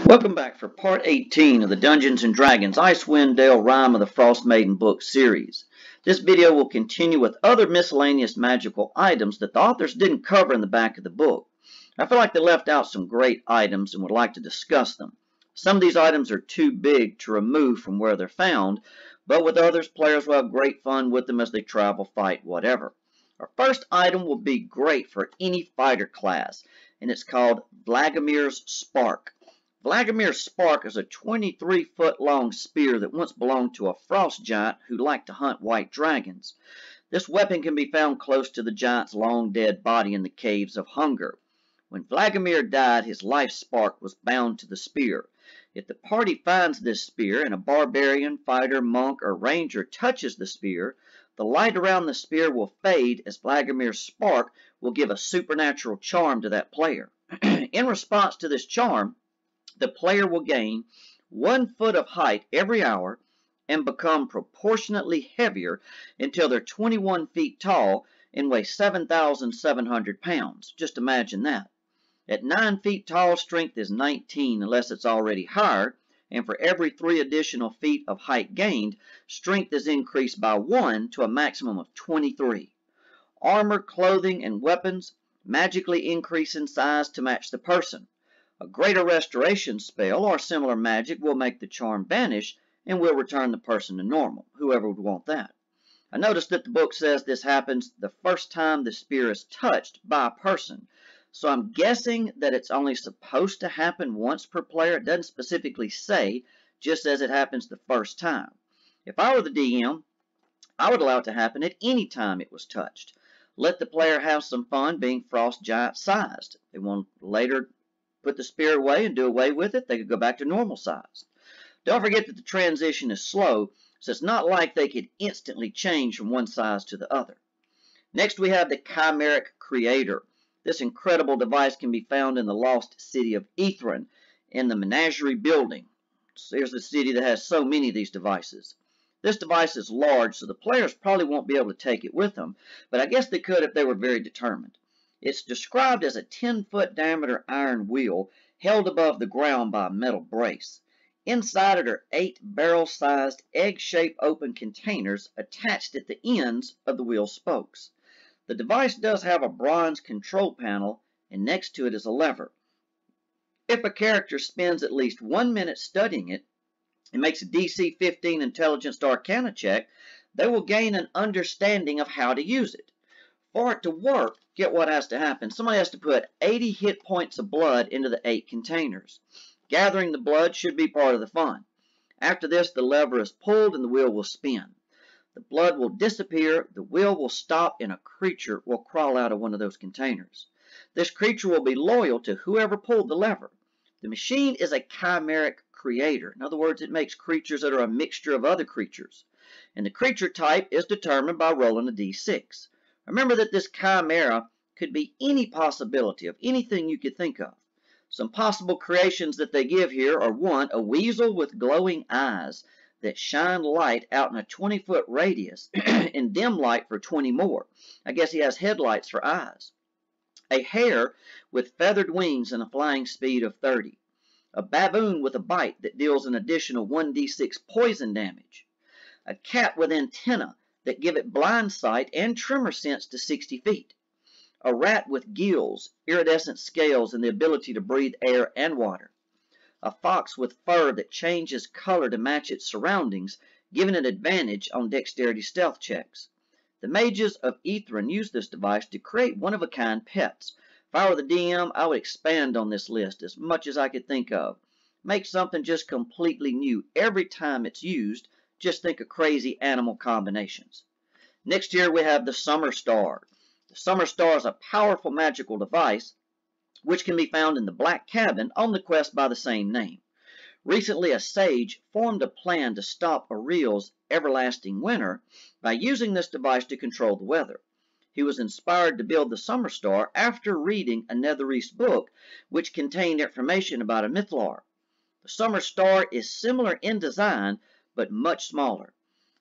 Welcome back for part 18 of the Dungeons & Dragons Icewind Dale Rime of the Frostmaiden book series. This video will continue with other miscellaneous magical items that the authors didn't cover in the back of the book. I feel like they left out some great items and would like to discuss them. Some of these items are too big to remove from where they're found, but with others, players will have great fun with them as they travel, fight, whatever. Our first item will be great for any fighter class, and it's called Vladimir Spark. Vladimir Spark is a 23-foot-long spear that once belonged to a frost giant who liked to hunt white dragons. This weapon can be found close to the giant's long-dead body in the Caves of Hunger. When Vladimir died, his life spark was bound to the spear. If the party finds this spear and a barbarian, fighter, monk, or ranger touches the spear, the light around the spear will fade as Vladimir's spark will give a supernatural charm to that player. In response to this charm, the player will gain 1 foot of height every hour and become proportionately heavier until they're 21 feet tall and weigh 7,700 pounds. Just imagine that. At 9 feet tall, strength is 19 unless it's already higher, and for every 3 additional feet of height gained, strength is increased by 1 to a maximum of 23. Armor, clothing, and weapons magically increase in size to match the person. A greater restoration spell or similar magic will make the charm vanish and will return the person to normal, whoever would want that. I noticed that the book says this happens the first time the spear is touched by a person, so I'm guessing that it's only supposed to happen once per player. It doesn't specifically say, just as it happens the first time. If I were the DM, I would allow it to happen at any time it was touched. Let the player have some fun being frost giant sized. They want later put the spear away and do away with it, they could go back to normal size. Don't forget that the transition is slow, so it's not like they could instantly change from one size to the other. Next we have the Chimeric Creator. This incredible device can be found in the lost city of Ithran in the Menagerie building. So here's the city that has so many of these devices. This device is large, so the players probably won't be able to take it with them, but I guess they could if they were very determined. It's described as a 10-foot diameter iron wheel held above the ground by a metal brace. Inside it are 8 barrel-sized, egg-shaped open containers attached at the ends of the wheel spokes. The device does have a bronze control panel, and next to it is a lever. If a character spends at least 1 minute studying it and makes a DC 15 Intelligence to Arcana check, they will gain an understanding of how to use it. For it to work, get what has to happen. Somebody has to put 80 hit points of blood into the 8 containers. Gathering the blood should be part of the fun. After this, the lever is pulled and the wheel will spin. The blood will disappear, the wheel will stop, and a creature will crawl out of one of those containers. This creature will be loyal to whoever pulled the lever. The machine is a Chimeric Creator. In other words, it makes creatures that are a mixture of other creatures. And the creature type is determined by rolling a d6. Remember that this chimera could be any possibility of anything you could think of. Some possible creations that they give here are 1, a weasel with glowing eyes that shine light out in a 20-foot radius and dim light for 20 more. I guess he has headlights for eyes. A hare with feathered wings and a flying speed of 30. A baboon with a bite that deals an additional 1d6 poison damage. A cat with antennae that give it blind sight and tremor sense to 60 feet. A rat with gills, iridescent scales, and the ability to breathe air and water. A fox with fur that changes color to match its surroundings, giving it advantage on dexterity stealth checks. The mages of Ithran use this device to create one-of-a-kind pets. If I were the DM, I would expand on this list as much as I could think of. Make something just completely new every time it's used. Just think of crazy animal combinations. Next here we have the Summer Star. The Summer Star is a powerful magical device which can be found in the Black Cabin on the quest by the same name. Recently a sage formed a plan to stop Ariel's everlasting winter by using this device to control the weather. He was inspired to build the Summer Star after reading a Netherese book which contained information about a Mythlar. The Summer Star is similar in design but much smaller.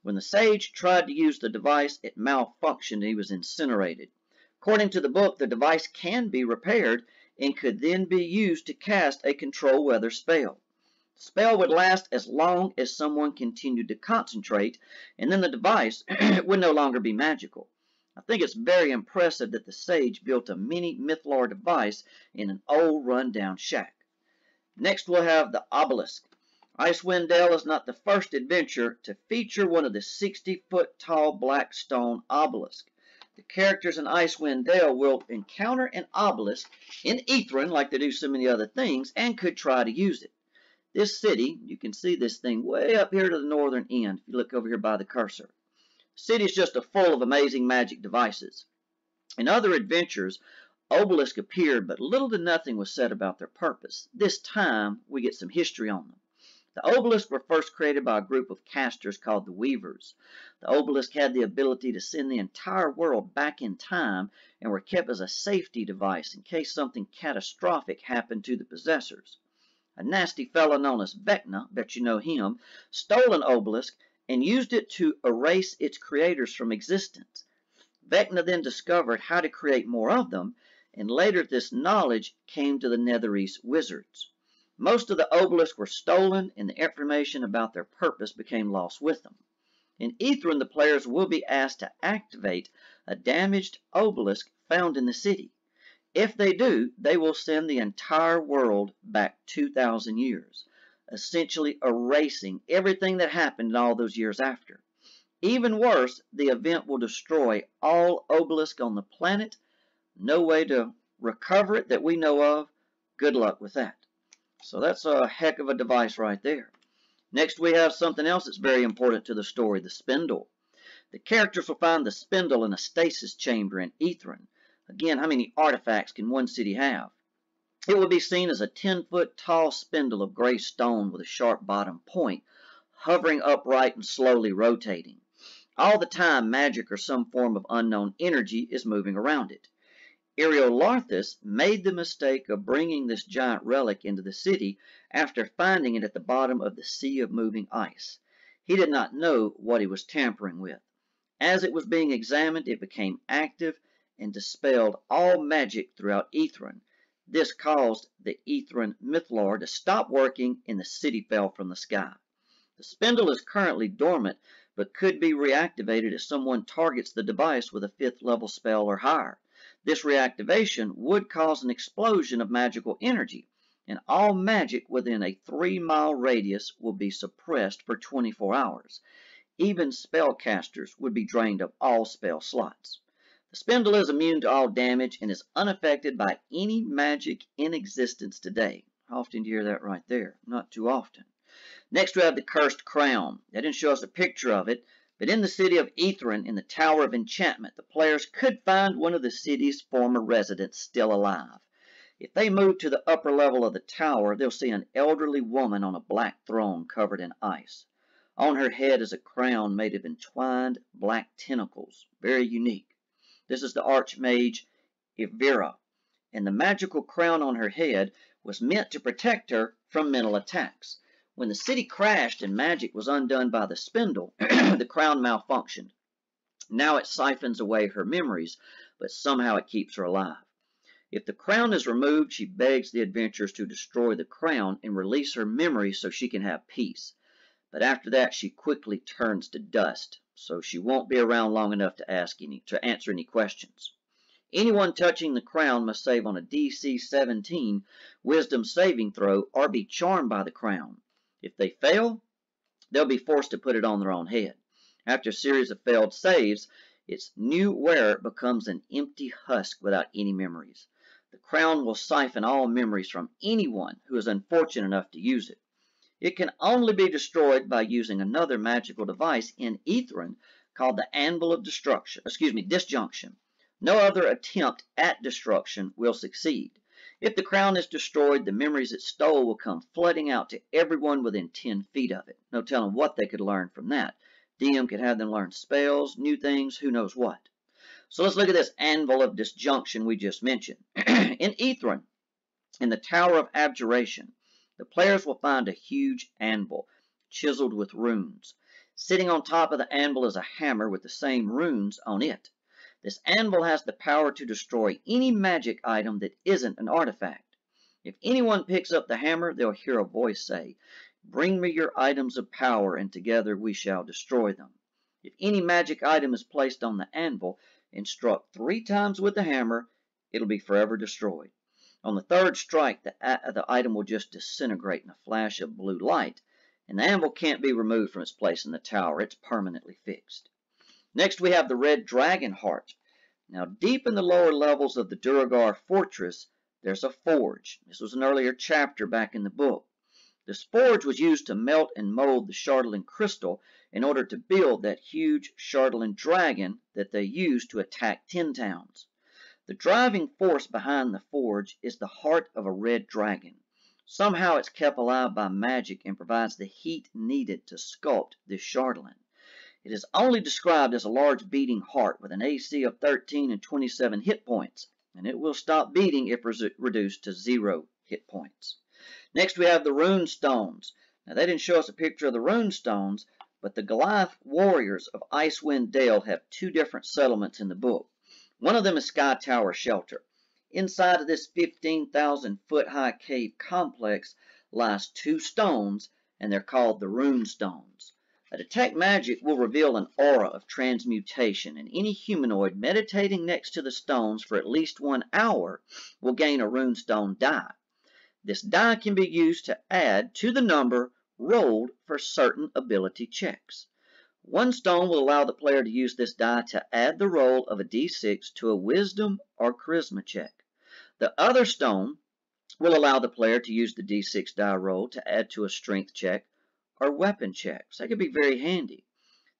When the sage tried to use the device, it malfunctioned and he was incinerated. According to the book, the device can be repaired and could then be used to cast a control weather spell. The spell would last as long as someone continued to concentrate, and then the device would no longer be magical. I think it's very impressive that the sage built a mini Mythlore device in an old run-down shack. Next we'll have the Obelisk. Icewind Dale is not the first adventure to feature one of the 60-foot tall black stone obelisk. The characters in Icewind Dale will encounter an obelisk in Aetherin like they do so many other things and could try to use it. This city, you can see this thing way up here to the northern end if you look over here by the cursor. The city is just full of amazing magic devices. In other adventures, obelisks appeared, but little to nothing was said about their purpose. This time, we get some history on them. The obelisks were first created by a group of casters called the Weavers. The obelisk had the ability to send the entire world back in time and were kept as a safety device in case something catastrophic happened to the possessors. A nasty fellow known as Vecna, bet you know him, stole an obelisk and used it to erase its creators from existence. Vecna then discovered how to create more of them, and later this knowledge came to the Netherese wizards. Most of the obelisks were stolen, and the information about their purpose became lost with them. In Aetherin, the players will be asked to activate a damaged obelisk found in the city. If they do, they will send the entire world back 2,000 years, essentially erasing everything that happened in all those years after. Even worse, the event will destroy all obelisks on the planet. No way to recover it that we know of. Good luck with that. So that's a heck of a device right there. Next we have something else that's very important to the story, the Spindle. The characters will find the Spindle in a stasis chamber in Aetherin. Again, how many artifacts can one city have? It will be seen as a 10-foot tall spindle of gray stone with a sharp bottom point, hovering upright and slowly rotating. All the time, magic or some form of unknown energy is moving around it. Larthus made the mistake of bringing this giant relic into the city after finding it at the bottom of the sea of moving ice. He did not know what he was tampering with. As it was being examined, it became active and dispelled all magic throughout Aetherin. This caused the Aetherin Mythlore to stop working and the city fell from the sky. The spindle is currently dormant, but could be reactivated if someone targets the device with a 5th level spell or higher. This reactivation would cause an explosion of magical energy, and all magic within a 3-mile radius will be suppressed for 24 hours. Even spellcasters would be drained of all spell slots. The spindle is immune to all damage and is unaffected by any magic in existence today. How often do you hear that right there? Not too often. Next we have the Cursed Crown. They didn't show us a picture of it, but in the city of Aetherin, in the Tower of Enchantment, the players could find one of the city's former residents still alive. If they move to the upper level of the tower, they'll see an elderly woman on a black throne covered in ice. On her head is a crown made of entwined black tentacles, very unique. This is the Archmage Ivira, and the magical crown on her head was meant to protect her from mental attacks. When the city crashed and magic was undone by the spindle, the crown malfunctioned. Now it siphons away her memories, but somehow it keeps her alive. If the crown is removed, she begs the adventurers to destroy the crown and release her memories so she can have peace. But after that, she quickly turns to dust, so she won't be around long enough to answer any questions. Anyone touching the crown must save on a DC 17 Wisdom saving throw or be charmed by the crown. If they fail, they'll be forced to put it on their own head. After a series of failed saves, its new wearer becomes an empty husk without any memories. The crown will siphon all memories from anyone who is unfortunate enough to use it. It can only be destroyed by using another magical device in Aetherin called the Anvil of Disjunction. No other attempt at destruction will succeed. If the crown is destroyed, the memories it stole will come flooding out to everyone within 10 feet of it. No telling what they could learn from that. DM could have them learn spells, new things, who knows what. So let's look at this Anvil of Disjunction we just mentioned. In Aetherin, in the Tower of Abjuration, the players will find a huge anvil, chiseled with runes. Sitting on top of the anvil is a hammer with the same runes on it. This anvil has the power to destroy any magic item that isn't an artifact. If anyone picks up the hammer, they'll hear a voice say, "Bring me your items of power, and together we shall destroy them." If any magic item is placed on the anvil and struck 3 times with the hammer, it'll be forever destroyed. On the 3rd strike, the item will just disintegrate in a flash of blue light, and the anvil can't be removed from its place in the tower. It's permanently fixed. Next, we have the red dragon heart. Now, deep in the lower levels of the Duergar fortress, there's a forge. This was an earlier chapter back in the book. This forge was used to melt and mold the Chardalyn crystal in order to build that huge Chardalyn dragon that they used to attack 10 towns. The driving force behind the forge is the heart of a red dragon. Somehow it's kept alive by magic and provides the heat needed to sculpt this Chardalyn. It is only described as a large beating heart with an AC of 13 and 27 hit points, and it will stop beating if reduced to 0 hit points. Next, we have the Rune Stones. Now, they didn't show us a picture of the Rune Stones, but the Goliath warriors of Icewind Dale have 2 different settlements in the book. One of them is Sky Tower Shelter. Inside of this 15,000-foot high cave complex lies 2 stones, and they're called the Rune Stones. A detect magic will reveal an aura of transmutation, and any humanoid meditating next to the stones for at least 1 hour will gain a Rune Stone die. This die can be used to add to the number rolled for certain ability checks. 1 stone will allow the player to use this die to add the roll of a d6 to a wisdom or charisma check. The other stone will allow the player to use the d6 die roll to add to a strength check or weapon checks. That could be very handy.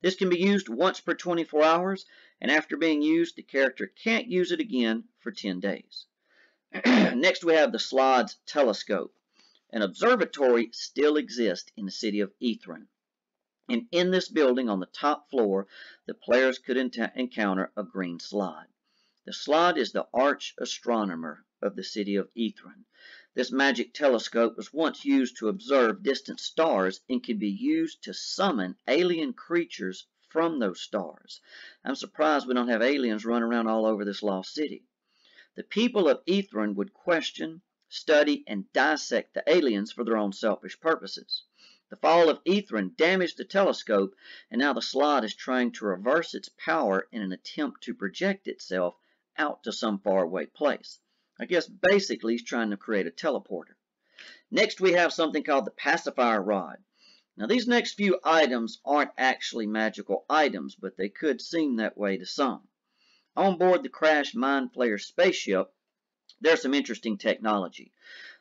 This can be used once per 24 hours, and after being used, the character can't use it again for 10 days. Next, we have the Slod's Telescope. An observatory still exists in the city of Ithran. And in this building on the top floor, the players could encounter a green slod. The slod is the arch astronomer of the city of Ithran. This magic telescope was once used to observe distant stars and could be used to summon alien creatures from those stars. I'm surprised we don't have aliens running around all over this lost city. The people of Ithran would question, study, and dissect the aliens for their own selfish purposes. The fall of Ithran damaged the telescope, and now the slot is trying to reverse its power in an attempt to project itself out to some faraway place. I guess basically he's trying to create a teleporter. Next, we have something called the Pacifier Rod. Now, these next few items aren't actually magical items, but they could seem that way to some. On board the crashed Mind Flayer spaceship, there's some interesting technology.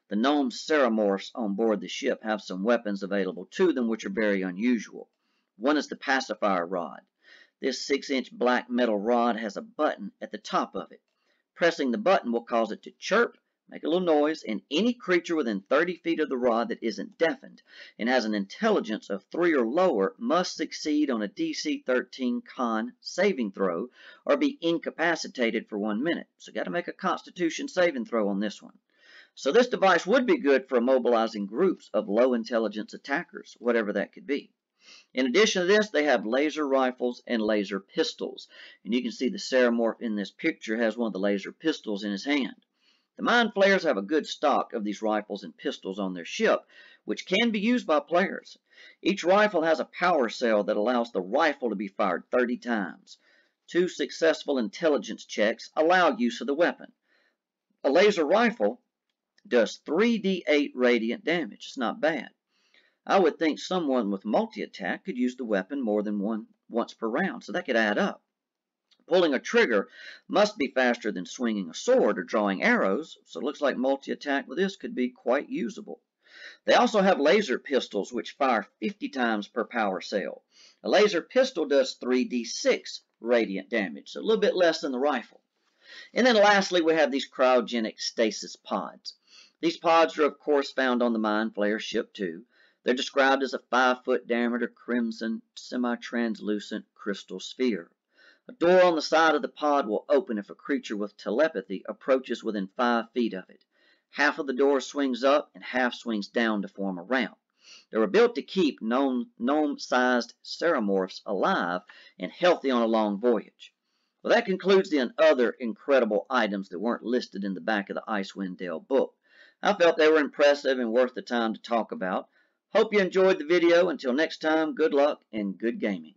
The gnome Ceramorphs on board the ship have some weapons available to them which are very unusual. One is the Pacifier Rod. This 6-inch black metal rod has a button at the top of it. Pressing the button will cause it to chirp, make a little noise, and any creature within 30 feet of the rod that isn't deafened and has an intelligence of 3 or lower must succeed on a DC 13 con saving throw or be incapacitated for 1 minute. So got to make a Constitution saving throw on this one. So this device would be good for immobilizing groups of low intelligence attackers, whatever that could be. In addition to this, they have laser rifles and laser pistols. And you can see the Ceramorph in this picture has one of the laser pistols in his hand. The Mind Flayers have a good stock of these rifles and pistols on their ship, which can be used by players. Each rifle has a power cell that allows the rifle to be fired 30 times. 2 successful intelligence checks allow use of the weapon. A laser rifle does 3d8 radiant damage. It's not bad. I would think someone with multi-attack could use the weapon more than once per round, so that could add up. Pulling a trigger must be faster than swinging a sword or drawing arrows, so it looks like multi-attack with this could be quite usable. They also have laser pistols which fire 50 times per power cell. A laser pistol does 3d6 radiant damage, so a little bit less than the rifle. And then lastly, we have these cryogenic stasis pods. These pods are, of course, found on the Mind Flayer ship too. They're described as a 5-foot diameter crimson semi-translucent crystal sphere. A door on the side of the pod will open if a creature with telepathy approaches within 5 feet of it. Half of the door swings up and half swings down to form a ramp. They were built to keep gnome-sized Ceramorphs alive and healthy on a long voyage. Well, that concludes the other incredible items that weren't listed in the back of the Icewind Dale book. I felt they were impressive and worth the time to talk about. Hope you enjoyed the video. Until next time, good luck and good gaming.